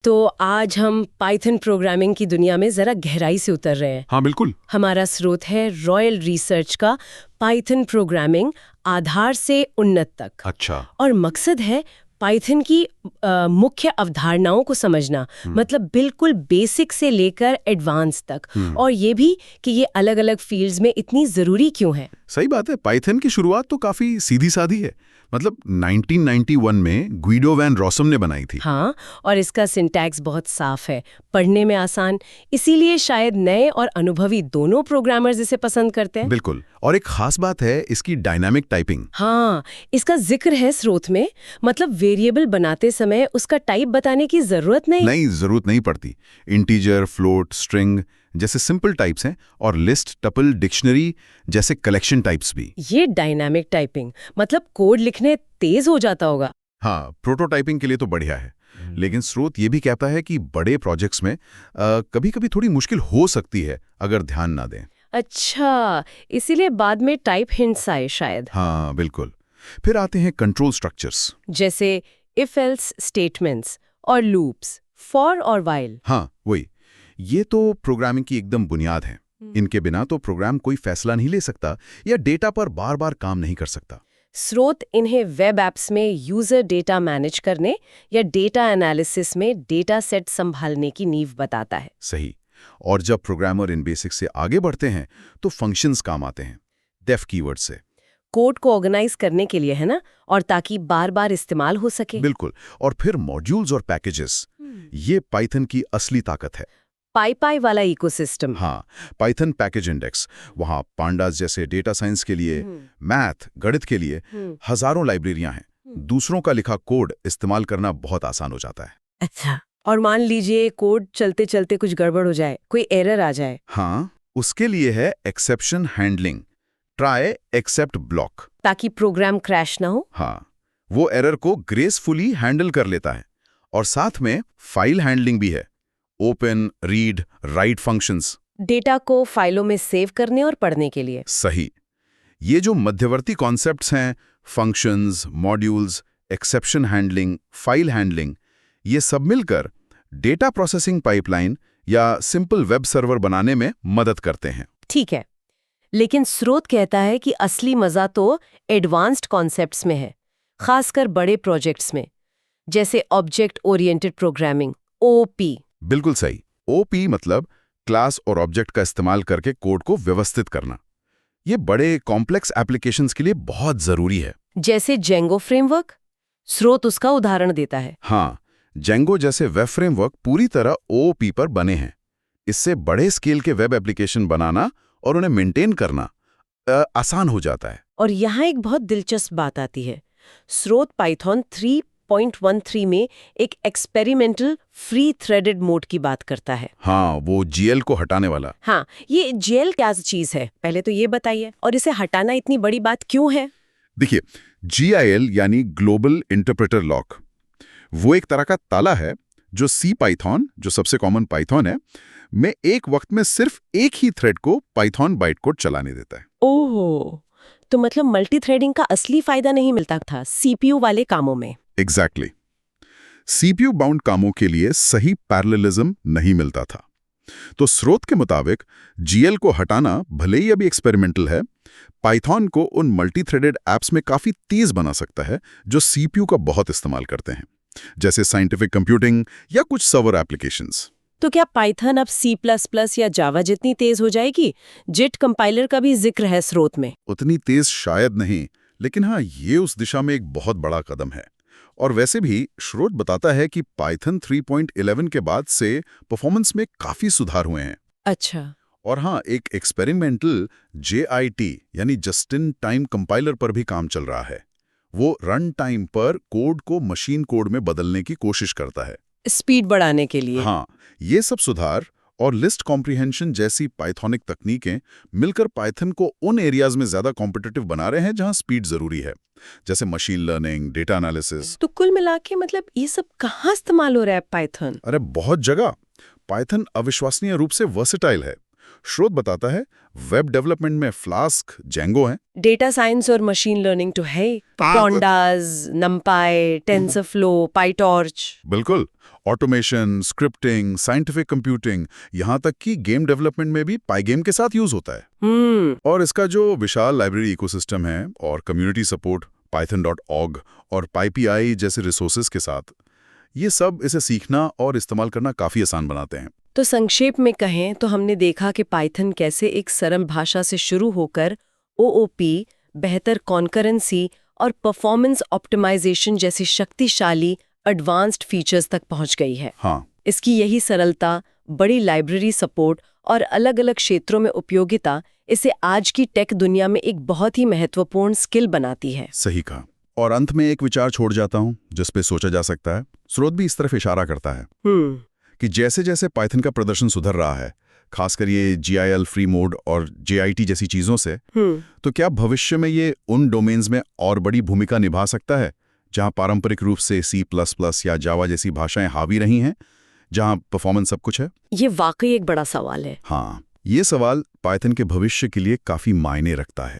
तो आज हम पाइथन प्रोग्रामिंग की दुनिया में जरा गहराई से उतर रहे हैं। हाँ बिल्कुल। हमारा स्रोत है रॉयल रिसर्च का पाइथन प्रोग्रामिंग आधार से उन्नत तक। अच्छा। और मकसद है पाइथन की मुख्य अवधारणाओं को समझना, मतलब बिल्कुल बेसिक से लेकर एडवांस तक। और ये भी कि ये अलग अलग फील्ड्स में इतनी ज़रूरी क्यों है। सही बात है। पाइथन की शुरुआत तो काफी सीधी सादी है। मतलब 1991 में ग्विडो वैन रॉसम ने बनाई थी। हाँ, और इसका सिंटैक्स बहुत साफ है, पढ़ने में आसान, इसीलिए शायद नए और अनुभवी दोनों प्रोग्रामर्स इसे पसंद करते हैं। बिल्कुल। और एक खास बात है इसकी डायनामिक टाइपिंग। हाँ, इसका जिक्र है स्रोत में, मतलब वेरिएबल बनाते समय उसका टाइप बताने की जरूरत नहीं। जरूरत नहीं पड़ती। इंटीजर, फ्लोट, स्ट्रिंग जैसे सिंपल टाइप्स हैं और लिस्ट, टपल, डिक्शनरी जैसे कलेक्शन टाइप्स भी। ये डायनामिक टाइपिंग मतलब कोड लिखने तेज हो जाता होगा। हाँ, प्रोटोटाइपिंग के लिए तो बढ़िया है। लेकिन स्रोत ये भी कहता है कि बड़े प्रोजेक्ट्स में कभी-कभी थोड़ी मुश्किल हो सकती है अगर ध्यान ना दें। अच्छा, इसीलिए बाद में टाइप हिंट्स आए शायद। हाँ बिल्कुल। फिर आते हैं कंट्रोल स्ट्रक्चर्स, जैसे इफ एल्स स्टेटमेंट्स और लूप्स, फॉर और व्हाइल। हाँ वही। ये तो प्रोग्रामिंग की एकदम बुनियाद है। इनके बिना तो प्रोग्राम कोई फैसला नहीं ले सकता या डेटा पर बार बार काम नहीं कर सकता। स्रोत इन्हें वेब एप्स में यूजर डेटा मैनेज करने या डेटा एनालिसिस में डेटा सेट संभालने की नींव बताता है। सही। और जब प्रोग्रामर इन बेसिक्स से आगे बढ़ते हैं तो फंक्शंस काम आते हैं, डेफ कीवर्ड से। कोड को ऑर्गेनाइज करने के लिए, है ना, और ताकि बार बार इस्तेमाल हो सके। बिल्कुल। और फिर मॉड्यूल्स और पैकेजेस, ये पाइथन की असली ताकत है। पाई वाला इकोसिस्टम। हाँ, पाइथन पैकेज इंडेक्स, वहाँ पांडास जैसे डेटा साइंस के लिए, मैथ, गणित के लिए हजारों लाइब्रेरियां हैं। दूसरों का लिखा कोड इस्तेमाल करना बहुत आसान हो जाता है। अच्छा, और मान लीजिए कोड चलते चलते कुछ गड़बड़ हो जाए, कोई एरर आ जाए। हाँ, उसके लिए है exception handling, try except block, ताकि प्रोग्राम क्रैश ना हो। हाँ, वो एरर को ग्रेसफुली हैंडल कर लेता है। और साथ में फाइल हैंडलिंग भी है, open, read, right functions. Data को फाइलों में सेव करने और पढ़ने के लिए। सही। ये जो मध्यवर्ती कॉन्सेप्ट्स हैं, functions, modules, exception handling, file handling, ये सब मिलकर डेटा प्रोसेसिंग पाइपलाइन या सिंपल वेब सर्वर बनाने में मदद करते हैं। ठीक है, लेकिन स्रोत कहता है कि असली मजा तो एडवांस्ड कॉन्सेप्ट्स में है, खासकर बड़े प्रोजेक्ट्स में, जैसे ऑब्जेक्ट ओरिएंटेड प्रोग्रामिंग, ओपी। बिल्कुल सही। ओपी मतलब क्लास और ऑब्जेक्ट का इस्तेमाल करके कोड को व्यवस्थित करना। ये बड़े कॉम्प्लेक्स एप्लीकेशंस के लिए बहुत जरूरी है। जैसे जेंगो फ्रेमवर्क, स्रोत उसका उदाहरण देता है। हाँ, जेंगो जैसे वेब फ्रेमवर्क पूरी तरह ओओपी पर बने हैं। इससे बड़े स्केल के वेब एप्लीकेशन बनाना और उन्हें मेंटेन करना आसान हो जाता है। और यहाँ एक बहुत दिलचस्प बात आती है। स्रोत पाइथन 3.13 में एक एक्सपेरिमेंटल फ्री थ्रेडेड मोड की बात करता है। हाँ, वो जीएल को हटाने वाला। हाँ, ये जेल क्या चीज है, पहले तो ये बताइए, और इसे हटाना इतनी बड़ी बात क्यों है? देखिए, जीआईएल यानी ग्लोबल इंटरप्रेटर लॉक, वो एक तरह का ताला है जो सी पाइथन, जो सबसे कॉमन पाइथन है, में एक वक्त में सिर्फ एक ही थ्रेड को पाइथन बाइट कोड चलाने देता है। ओहो, तो मतलब मल्टी थ्रेडिंग का असली फायदा नहीं मिलता था सीपीयू वाले कामों में। एग्जैक्टली। सीपीयू बाउंड कामों के लिए सही पैरेललिज्म नहीं मिलता था। तो स्रोत के मुताबिक जीएल को हटाना भले ही अभी एक्सपेरिमेंटल है, पाइथन को उन मल्टी थ्रेडेड एप्स में काफी तेज बना सकता है जो सीपीयू का बहुत इस्तेमाल करते हैं, जैसे साइंटिफिक कंप्यूटिंग या कुछ सर्वर एप्लीकेशंस। तो क्या पाइथन अब C++ या जावा जितनी तेज हो जाएगी? जिट कंपाइलर का भी जिक्र है स्रोत में। उतनी तेज शायद नहीं, लेकिन हाँ, ये उस दिशा में एक बहुत बड़ा कदम है। और वैसे भी स्रोत बताता है कि पाइथन 3.11 के बाद से परफॉर्मेंस में काफी सुधार हुए हैं। अच्छा। और हाँ, एक एक्सपेरिमेंटल JIT यानी जस्ट इन टाइम कंपाइलर पर भी काम चल रहा है। वो रन टाइम पर कोड को मशीन कोड में बदलने की कोशिश करता है, स्पीड बढ़ाने के लिए। हाँ, ये सब सुधार और लिस्ट कॉम्प्रिहेंशन जैसी पाइथोनिक तकनीकें मिलकर पाइथन को उन एरियाज में ज्यादा कॉम्पिटिटिव बना रहे हैं जहां स्पीड जरूरी है, जैसे मशीन लर्निंग, डेटा एनालिसिस। तो कुल मिला के मतलब ये सब कहाँ इस्तेमाल हो रहा है पाइथन? अरे बहुत जगह। पाइथन अविश्वसनीय रूप से वर्सेटाइल है। स्रोत बताता है वेब डेवलपमेंट में फ्लास्क, जेंगो है। डेटा साइंस और मशीन लर्निंग तो है, पांडास, नंपाई, टेंसरफ्लो, पाइटॉर्च। बिल्कुल। ऑटोमेशन, स्क्रिप्टिंग, साइंटिफिक कंप्यूटिंग, यहाँ तक कि गेम डेवलपमेंट में भी पाइगेम के साथ यूज होता है। और इसका जो विशाल लाइब्रेरी इकोसिस्टम है और कम्युनिटी सपोर्ट python.org और PyPI जैसे रिसोर्सेज के साथ, ये सब इसे सीखना और इस्तेमाल करना काफी आसान बनाते हैं। तो संक्षेप में कहें तो हमने देखा कि पाइथन कैसे एक सरल भाषा से शुरू होकर OOP, बेहतर कॉन्करेंसी और परफॉर्मेंस ऑप्टिमाइजेशन जैसी शक्तिशाली एडवांस्ड फीचर्स तक पहुंच गई है। हाँ, इसकी यही सरलता, बड़ी लाइब्रेरी सपोर्ट और अलग-अलग क्षेत्रों में उपयोगिता इसे आज की टेक दुनिया में एक बहुत ही महत्वपूर्ण स्किल बनाती है। सही कहा। और अंत में एक विचार छोड़ जाता हूं जिस पे सोचा जा सकता है। स्रोत भी इस तरफ इशारा करता है कि जैसे जैसे पाइथन का प्रदर्शन सुधर रहा है, खासकर ये GIL फ्री मोड और JIT जैसी चीजों से, तो क्या भविष्य में ये उन डोमेन्स में और बड़ी भूमिका निभा सकता है जहां पारंपरिक रूप से C++ या जावा जैसी भाषाएं हावी रही हैं, जहां परफॉर्मेंस सब कुछ है? ये वाकई एक बड़ा सवाल है। हाँ, ये सवाल पाइथन के भविष्य के लिए काफी मायने रखता है।